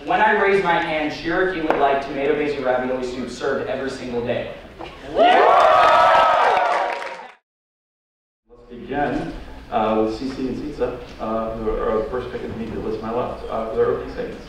When I raise my hand, cheer if you would like tomato basil ravioli soup served every single day. Let's begin with CC and Sitsa, who are the first pick of the meeting list to my left, for their opening statements.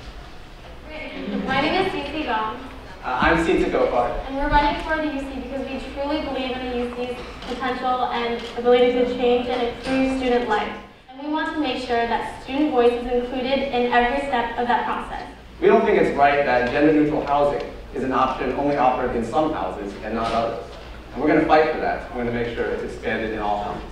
My name is CC Gong. I'm Sitsa Gopar. And we're running for the UC because we truly believe in the UC's potential and ability to change and improve student life. And we want to make sure that student voice is included in every step of that process. We don't think it's right that gender-neutral housing is an option only offered in some houses and not others. And we're going to fight for that. We're going to make sure it's expanded in all houses.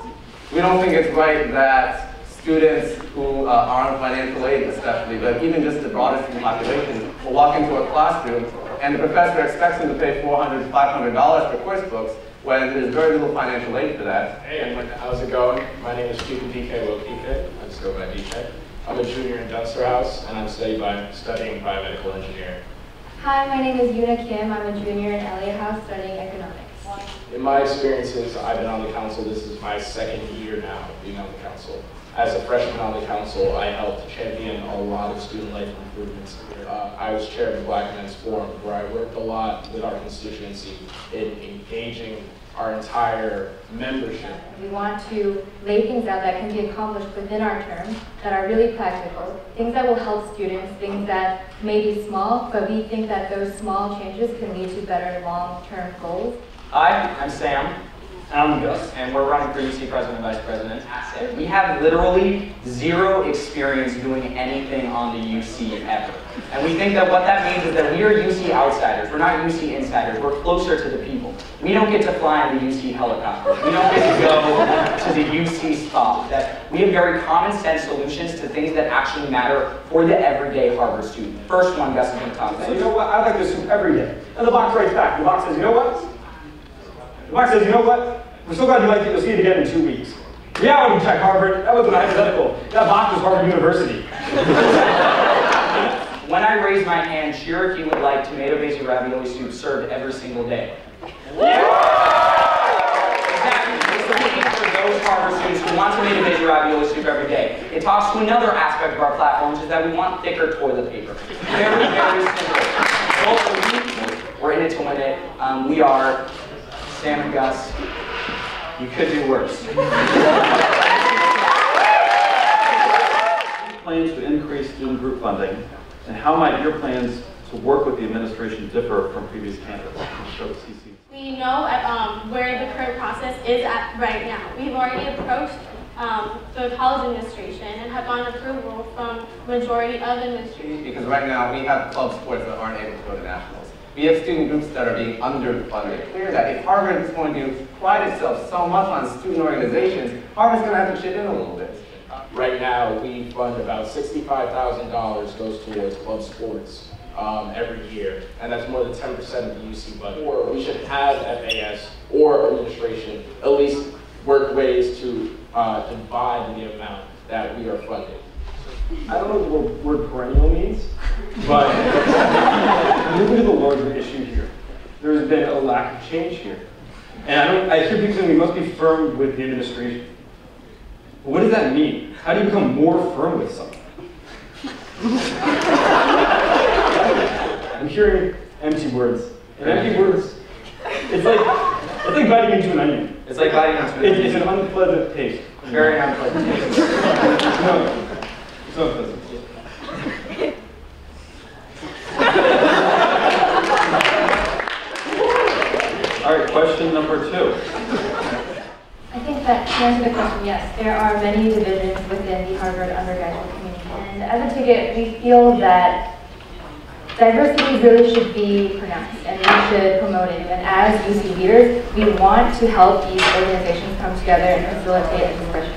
We don't think it's right that students who are on financial aid especially, but even just the broader student population, will walk into a classroom and the professor expects them to pay $400 to $500 for course books when there's very little financial aid for that. Hey, how's it going? My name is Chico DK Wilkike. I just go by DK. I'm a junior in Dunster House, and I'm studying biomedical engineering. Hi, my name is Yuna Kim. I'm a junior in Elliott House studying economics. In my experiences, I've been on the council. This is my second year now being on the council. As a freshman on the council, I helped champion a lot of student life improvements. I was chair of the Black Men's Forum, where I worked a lot with our constituency in engaging our entire membership. We want to lay things out that can be accomplished within our term, that are really practical, things that will help students, things that may be small, but we think that those small changes can lead to better long-term goals. Hi, I'm Sam. I'm Gus, and we're running for UC President and Vice President. We have literally zero experience doing anything on the UC ever. And we think that what that means is that we are UC outsiders. We're not UC insiders. We're closer to the people. We don't get to fly in the UC helicopter. We don't get to go to the UC spa. That we have very common sense solutions to things that actually matter for the everyday Harvard student. First one, Gus is going to talk about. So you know what? I like this soup every day. And the box writes back. The box says, you know what? The box says, you know what? We're so glad you liked it. You'll see it again in 2 weeks. Reality check, Harvard. That wasn't hypothetical. That box was Harvard University. When I raise my hand, cheer if you would like tomato basil ravioli soup served every single day. Exactly. It's the meeting for those Harvard students who want tomato basil ravioli soup every day. It talks to another aspect of our platform, which is that we want thicker toilet paper. Very, very simple. We're in it to win it. We are Sam and Gus. You could do worse. Plans to increase student group funding, and how might your plans to work with the administration differ from previous candidates? We know where the current process is at right now. We've already approached the college administration and have gotten approval from the majority of administration. Because right now we have club sports that aren't able to go to nationals. We have student groups that are being underfunded. It's clear that if Harvard is going to pride itself so much on student organizations, Harvard's going to have to chip in a little bit. Right now, we fund about $65,000 goes towards club sports every year, and that's more than 10% of the UC budget. Or we should have FAS or administration at least work ways to divide the amount that we are funding. I don't know what the word perennial means, but look at the larger issue here. There's been a lack of change here. And I hear people saying we must be firm with the administration. But what does that mean? How do you become more firm with someone? I'm hearing empty words. And empty words, it's like biting into an onion. It's like biting into an onion. It's an unpleasant taste. Very unpleasant taste. No. So unpleasant. All right, question number 2. I think that to answer the question, yes, there are many divisions within the Harvard undergraduate community. And as a ticket, we feel that diversity really should be pronounced and we should promote it. And as UC leaders, we want to help these organizations come together and facilitate a discussion.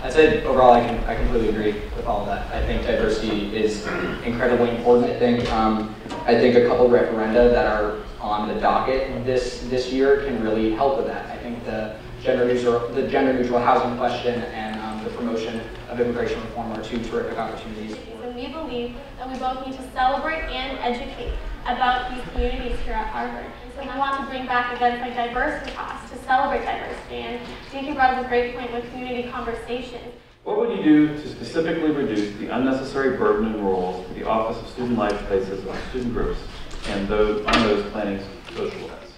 I'd say overall I completely agree with all of that. I think diversity is incredibly important. I think a couple of referenda that are on the docket this year can really help with that. I think the gender neutral housing question and the promotion of immigration reform are 2 terrific opportunities. And we believe that we both need to celebrate and educate about these communities here at Harvard. And so we want to bring back events like Diversity Class to celebrate diversity. And DK brought up a great point with community conversations. What would you do to specifically reduce the unnecessary burden and rules that the Office of Student Life places on student groups and those planning social events?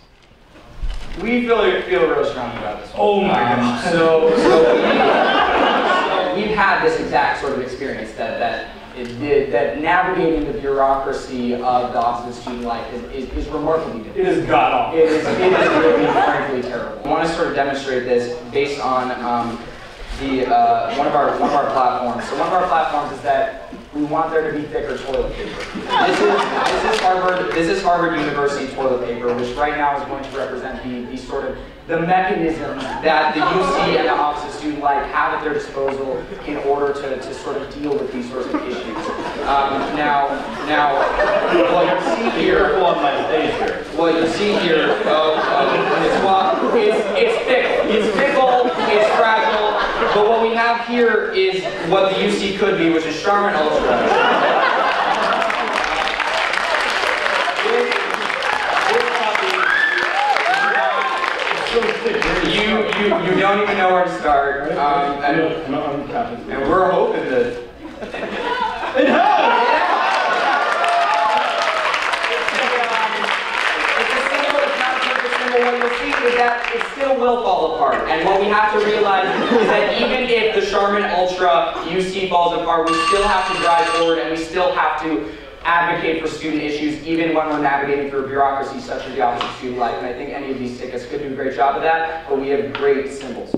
We feel real strongly about this one. Oh my God. So we've had this exact sort of experience that navigating the bureaucracy of the Office of Student Life is remarkably difficult. It is god awful. It is really frankly terrible. I want to sort of demonstrate this based on one of our platforms. So one of our platforms is that we want there to be thicker toilet paper. This is Harvard University toilet paper, which right now is going to represent the mechanism that the UC and the Office of Student Life have at their disposal in order to sort of deal with these sorts of issues. Now, what you see here, on my stage here. what you see here, it's fickle, it's fragile, but what we have here is what the UC could be, which is Charmin Ultra. You don't even know where to start, and we're hoping that it helps. It's a symbol, it's not a perfect symbol. What you'll see is that it still will fall apart, and what we have to realize is that even if the Charmin Ultra UC falls apart, we still have to drive forward, and we still have to advocate for student issues even when we're navigating through a bureaucracy such as the Office of Student Life. And I think any of these tickets could do a great job of that, but we have great symbols.